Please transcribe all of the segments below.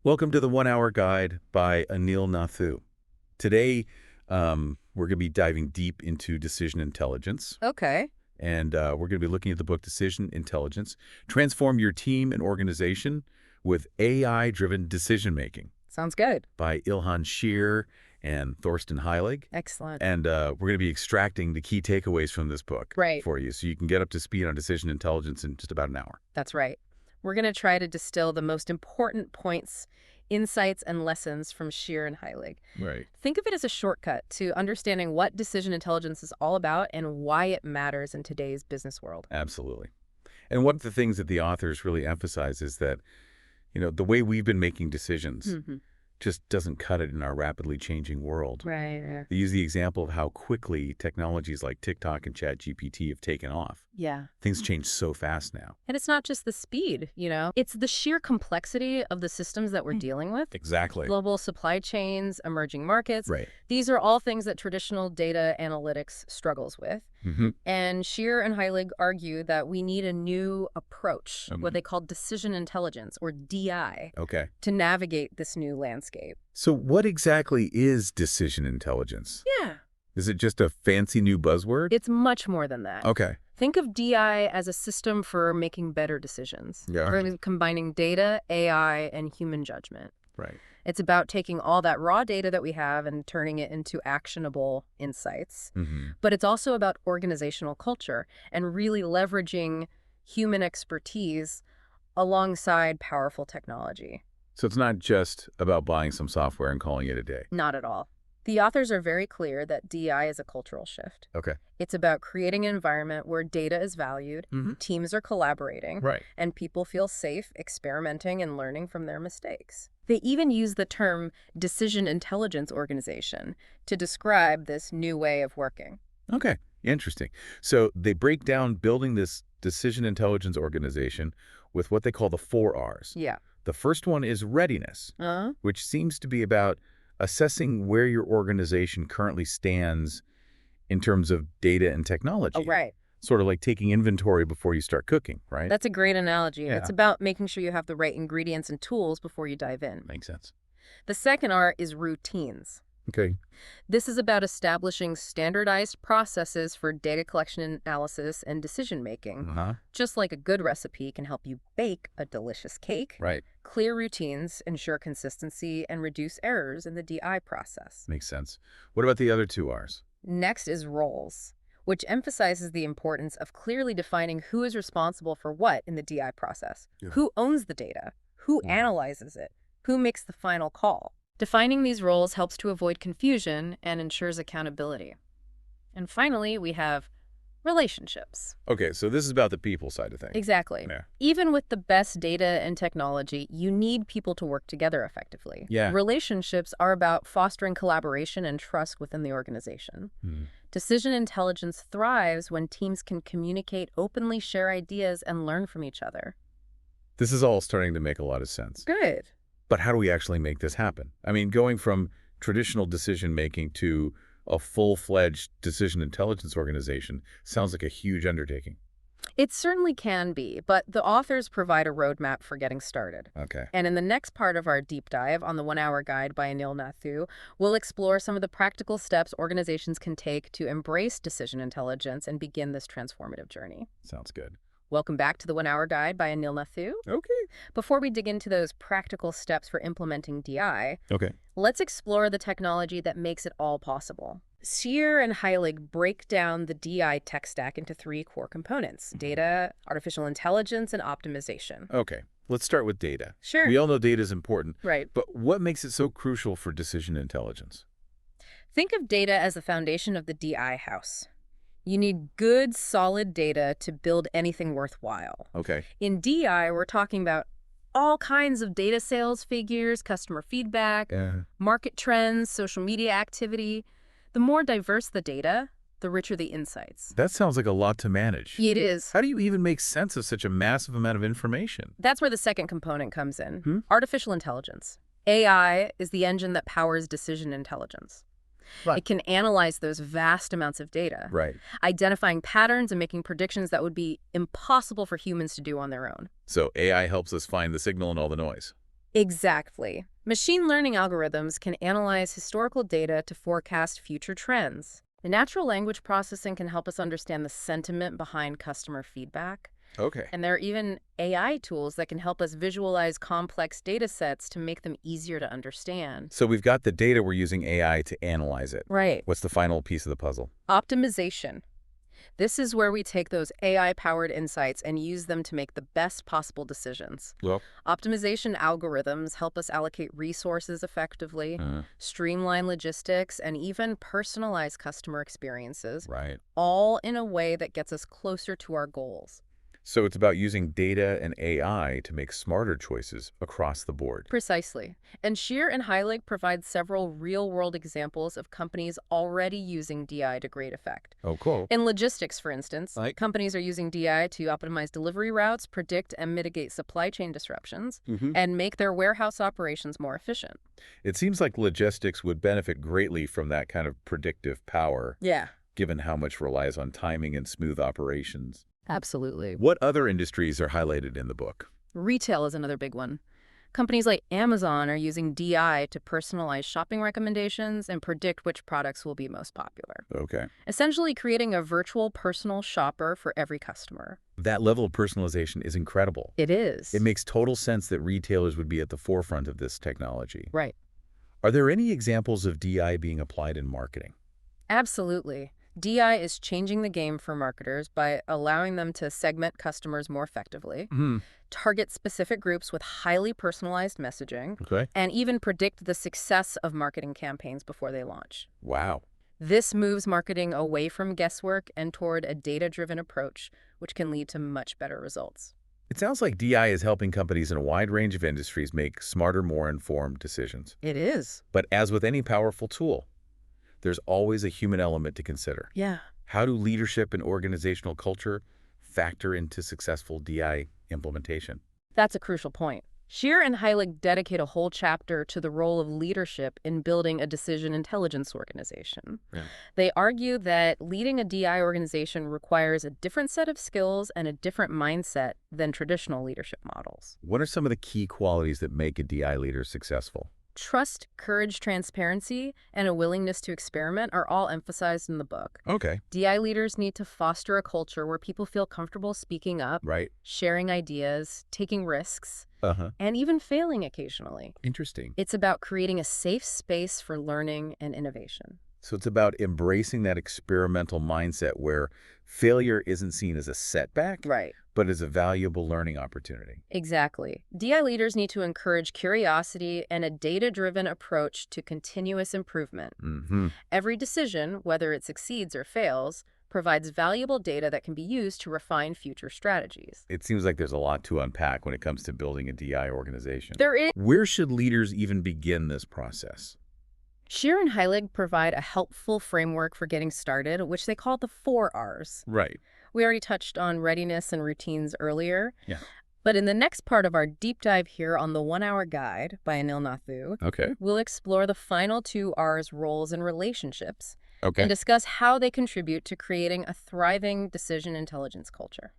Welcome to the 1 Hour Guide by Anil Nathu. Today, we're going to be diving deep into decision intelligence, Okay. and we're going to be looking at the book Decision Intelligence, Transform Your Team and Organization with AI-Driven Decision-Making Sounds good. by Ilhan Scheer and Thorsten Heilig. Excellent. And we're going to be extracting the key takeaways from this book Right. for you so you can get up to speed on decision intelligence in just about an hour. That's right. We're going to try to distill the most important points, insights, and lessons from Scheer and Heilig. Right. Think of it as a shortcut to understanding what decision intelligence is all about and why it matters in today's business world. Absolutely. And one of the things that the authors really emphasize is that, the way we've been making decisions just doesn't cut it in our rapidly changing world. Right. They use the example of how quickly technologies like TikTok and ChatGPT have taken off. Yeah. Things change so fast now. And it's not just the speed, It's the sheer complexity of the systems that we're dealing with. Exactly. Global supply chains, emerging markets. Right. These are all things that traditional data analytics struggles with. And Scheer and Heilig argue that we need a new approach, what they call decision intelligence, or DI, Okay. to navigate this new landscape. So what exactly is decision intelligence? Yeah. Is it just a fancy new buzzword? It's much more than that. Okay. Think of DI as a system for making better decisions. Yeah. For combining data, AI, and human judgment. Right. It's about taking all that raw data that we have and turning it into actionable insights. But it's also about organizational culture and really leveraging human expertise alongside powerful technology. So it's not just about buying some software and calling it a day. Not at all. The authors are very clear that DI is a cultural shift. Okay. It's about creating an environment where data is valued, teams are collaborating, Right. and people feel safe experimenting and learning from their mistakes. They even use the term decision intelligence organization to describe this new way of working. Okay. Interesting. So they break down building this decision intelligence organization with what they call the 4 Rs. Yeah. The first one is readiness, which seems to be about assessing where your organization currently stands in terms of data and technology. Oh, right. Sort of like taking inventory before you start cooking, right? That's a great analogy. Yeah. It's about making sure you have the right ingredients and tools before you dive in. Makes sense. The second R is routines. Okay. This is about establishing standardized processes for data collection, analysis, and decision-making. Just like a good recipe can help you bake a delicious cake, Right. clear routines ensure consistency and reduce errors in the DI process. Makes sense. What about the other 2 Rs? Next is roles, which emphasizes the importance of clearly defining who is responsible for what in the DI process. Yeah. Who owns the data? Who analyzes it? Who makes the final call? Defining these roles helps to avoid confusion and ensures accountability. And finally, we have relationships. Okay, so this is about the people side of things. Exactly. Yeah. Even with the best data and technology, you need people to work together effectively. Yeah. Relationships are about fostering collaboration and trust within the organization. Decision intelligence thrives when teams can communicate openly, share ideas, and learn from each other. This is all starting to make a lot of sense. Good. But how do we actually make this happen? I mean, going from traditional decision-making to a full-fledged decision intelligence organization sounds like a huge undertaking. It certainly can be, but the authors provide a roadmap for getting started. Okay. And in the next part of our deep dive on the 1 Hour Guide by Anil Nathu, we'll explore some of the practical steps organizations can take to embrace decision intelligence and begin this transformative journey. Sounds good. Welcome back to the 1 Hour Guide by Anil Nathu. Okay. Before we dig into those practical steps for implementing DI, Okay. let's explore the technology that makes it all possible. Scheer and Heilig break down the DI tech stack into 3 core components: data, artificial intelligence, and optimization. Okay. Let's start with data. Sure. We all know data is important, Right. but what makes it so crucial for decision intelligence? Think of data as the foundation of the DI house. You need good, solid data to build anything worthwhile. Okay. In DI, we're talking about all kinds of data sales figures, customer feedback, market trends, social media activity. The more diverse the data, the richer the insights. That sounds like a lot to manage. It is. How do you even make sense of such a massive amount of information? That's where the second component comes in. Artificial intelligence. AI is the engine that powers decision intelligence. Right. It can analyze those vast amounts of data, Right. identifying patterns and making predictions that would be impossible for humans to do on their own. So AI helps us find the signal in all the noise. Exactly. Machine learning algorithms can analyze historical data to forecast future trends. The natural language processing can help us understand the sentiment behind customer feedback. Okay. And there are even AI tools that can help us visualize complex data sets to make them easier to understand. So we've got the data, we're using AI to analyze it. Right. What's the final piece of the puzzle? Optimization. This is where we take those AI-powered insights and use them to make the best possible decisions. Well, Optimization algorithms help us allocate resources effectively, streamline logistics, and even personalize customer experiences, right. all in a way that gets us closer to our goals. So it's about using data and AI to make smarter choices across the board. Precisely. And Scheer and Heilig provide several real-world examples of companies already using DI to great effect. Oh, cool. In logistics, for instance, Like? companies are using DI to optimize delivery routes, predict and mitigate supply chain disruptions, and make their warehouse operations more efficient. It seems like logistics would benefit greatly from that kind of predictive power, Yeah, given how much relies on timing and smooth operations. absolutely. What other industries are highlighted in the book? Retail is another big one. Companies like Amazon are using DI to personalize shopping recommendations and predict which products will be most popular, Okay. essentially creating a virtual personal shopper for every customer. That level of personalization is incredible. It is. It makes total sense that retailers would be at the forefront of this technology. Right. Are there any examples of DI being applied in marketing? Absolutely. DI is changing the game for marketers by allowing them to segment customers more effectively, target specific groups with highly personalized messaging, Okay. and even predict the success of marketing campaigns before they launch. Wow. This moves marketing away from guesswork and toward a data-driven approach, which can lead to much better results. It sounds like DI is helping companies in a wide range of industries make smarter, more informed decisions. It is. But as with any powerful tool, there's always a human element to consider. Yeah. How do leadership and organizational culture factor into successful DI implementation? That's a crucial point. Scheer and Heilig dedicate a whole chapter to the role of leadership in building a decision intelligence organization. Yeah. They argue that leading a DI organization requires a different set of skills and a different mindset than traditional leadership models. What are some of the key qualities that make a DI leader successful? Trust, courage, transparency, and a willingness to experiment are all emphasized in the book. Okay. DI leaders need to foster a culture where people feel comfortable speaking up, Right. sharing ideas, taking risks, Uh-huh. and even failing occasionally. Interesting. It's about creating a safe space for learning and innovation. So it's about embracing that experimental mindset where failure isn't seen as a setback, Right. but as a valuable learning opportunity. Exactly. DI leaders need to encourage curiosity and a data-driven approach to continuous improvement. Every decision, whether it succeeds or fails, provides valuable data that can be used to refine future strategies. It seems like there's a lot to unpack when it comes to building a DI organization. There is. Where should leaders even begin this process? Scheer and Heilig provide a helpful framework for getting started, which they call the 4 Rs. Right. We already touched on readiness and routines earlier. Yeah. But in the next part of our deep dive here on the 1-Hour Guide by Anil Nathu, Okay. we'll explore the final 2 Rs, roles and relationships, Okay. and discuss how they contribute to creating a thriving decision intelligence culture.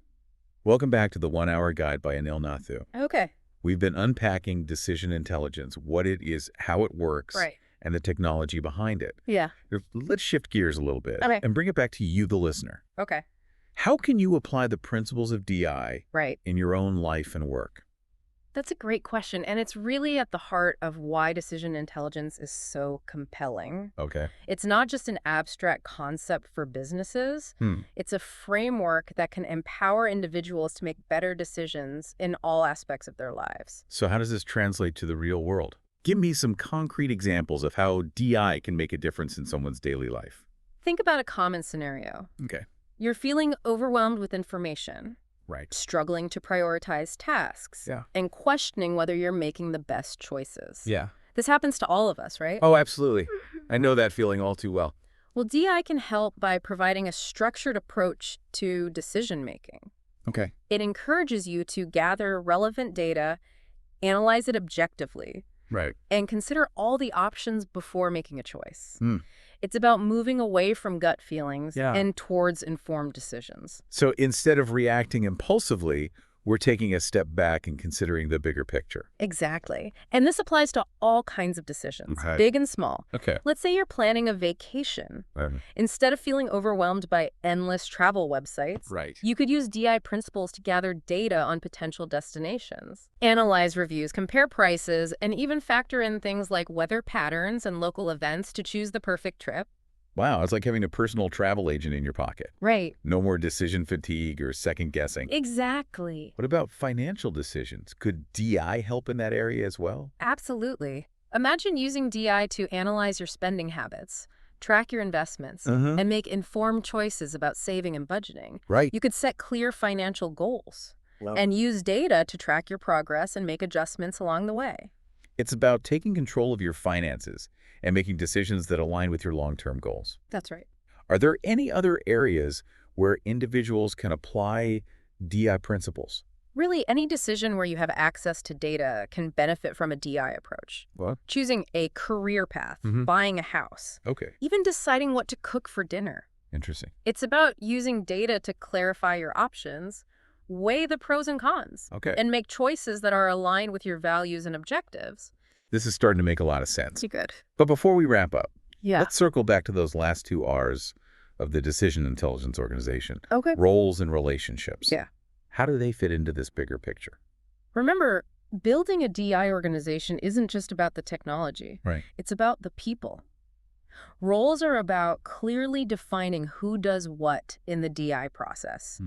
Welcome back to the 1-Hour Guide by Anil Nathu. Okay. We've been unpacking decision intelligence, what it is, how it works, Right. and the technology behind it. Yeah. Let's shift gears a little bit Okay. and bring it back to you, the listener. Okay. How can you apply the principles of DI Right. in your own life and work? That's a great question, and it's really at the heart of why decision intelligence is so compelling. Okay. It's not just an abstract concept for businesses. It's a framework that can empower individuals to make better decisions in all aspects of their lives. So how does this translate to the real world? Give me some concrete examples of how DI can make a difference in someone's daily life. Think about a common scenario. Okay. You're feeling overwhelmed with information, Right. struggling to prioritize tasks, Yeah. and questioning whether you're making the best choices. Yeah. This happens to all of us, right? Oh, absolutely. I know that feeling all too well. Well, DI can help by providing a structured approach to decision-making. Okay. It encourages you to gather relevant data, analyze it objectively, Right. and consider all the options before making a choice. It's about moving away from gut feelings Yeah. and towards informed decisions. So instead of reacting impulsively, We're taking a step back and considering the bigger picture. Exactly. And this applies to all kinds of decisions, Right. big and small. Okay. Let's say you're planning a vacation. Instead of feeling overwhelmed by endless travel websites, Right. you could use DI principles to gather data on potential destinations. Analyze reviews, compare prices, and even factor in things like weather patterns and local events to choose the perfect trip. Wow, it's like having a personal travel agent in your pocket. Right. No more decision fatigue or second guessing. Exactly. What about financial decisions? Could DI help in that area as well? Absolutely. Imagine using DI to analyze your spending habits, track your investments, and make informed choices about saving and budgeting. Right. You could set clear financial goals and use data to track your progress and make adjustments along the way. It's about taking control of your finances and making decisions that align with your long-term goals. That's right. Are there any other areas where individuals can apply DI principles? Really, any decision where you have access to data can benefit from a DI approach. What? Choosing a career path, buying a house, Okay. even deciding what to cook for dinner. Interesting. It's about using data to clarify your options, weigh the pros and cons, Okay. and make choices that are aligned with your values and objectives. This is starting to make a lot of sense. Pretty good. But before we wrap up, Yeah. let's circle back to those last two R's of the decision intelligence organization. Okay. Roles and relationships. Yeah. How do they fit into this bigger picture? Remember, building a DI organization isn't just about the technology. Right. It's about the people. Roles are about clearly defining who does what in the DI process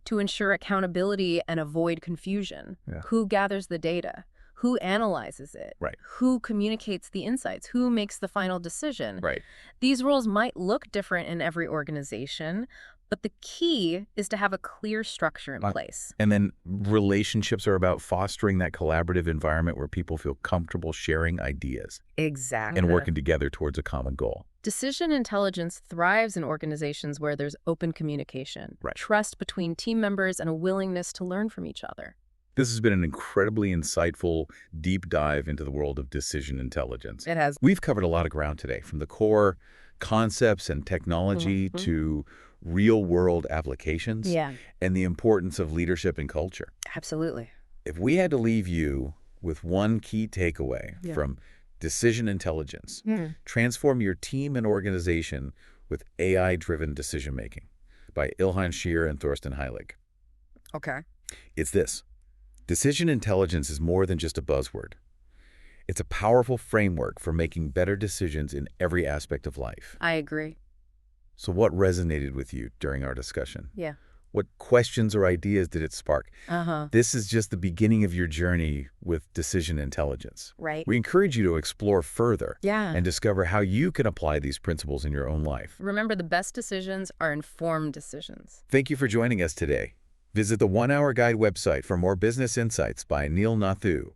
to ensure accountability and avoid confusion. Yeah. Who gathers the data? Who analyzes it? Right. Who communicates the insights? Who makes the final decision? Right. These roles might look different in every organization, but the key is to have a clear structure in place. And then relationships are about fostering that collaborative environment where people feel comfortable sharing ideas Exactly. and working together towards a common goal. Decision intelligence thrives in organizations where there's open communication, Right. trust between team members, and a willingness to learn from each other. This has been an incredibly insightful, deep dive into the world of decision intelligence. It has. We've covered a lot of ground today, from the core concepts and technology to real-world applications and the importance of leadership and culture. Absolutely. If we had to leave you with one key takeaway from decision intelligence, transform your team and organization with AI-driven decision-making by Ilhan Scheer and Thorsten Heilig. Okay. It's this. Decision intelligence is more than just a buzzword. It's a powerful framework for making better decisions in every aspect of life. I agree. So what resonated with you during our discussion? Yeah. What questions or ideas did it spark? Uh-huh. This is just the beginning of your journey with decision intelligence. Right. We encourage you to explore further Yeah. and discover how you can apply these principles in your own life. Remember, the best decisions are informed decisions. Thank you for joining us today. Visit the 1 Hour Guide website for more business insights by Neil Nathu.